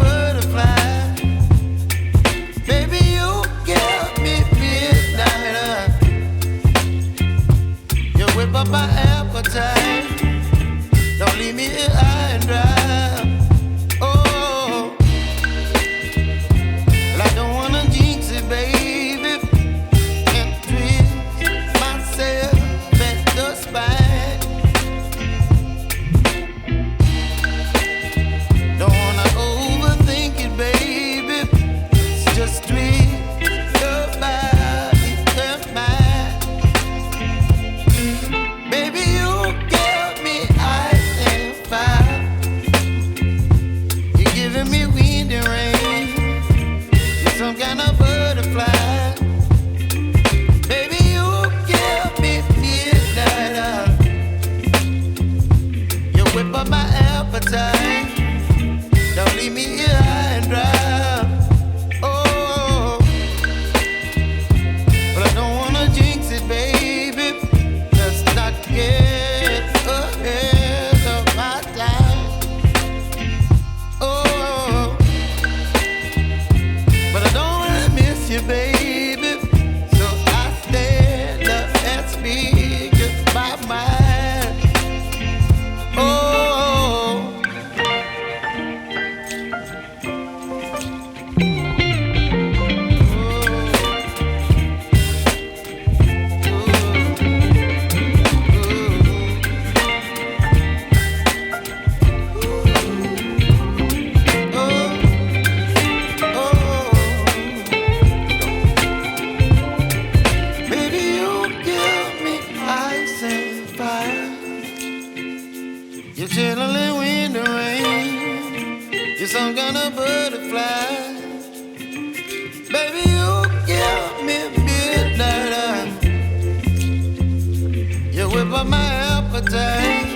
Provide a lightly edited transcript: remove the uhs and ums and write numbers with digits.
butterfly. Baby, you give me midnight. You whip up my appetite. Don't leave me here high and dry. Oh, well, I don't wanna jinx it, baby, and twist myself at the spine. Don't wanna overthink it, baby. It's just twist your body and mine. Baby, you give me ice and fire. You're giving me wind and rain. You're some kind of butterfly. Baby, you give me midnight. You whip up my appetite. Don't leave me here high and dry. Oh, but I don't wanna jinx it, baby. Let's not get ahead of my time. Oh, but I don't wanna miss you, baby. So I stand up and speak just my mind. Oh. Baby, you give me ice and fire. You're chilling wind and rain. You're some kind of butterfly. Baby, you give me midnight. You whip up my appetite.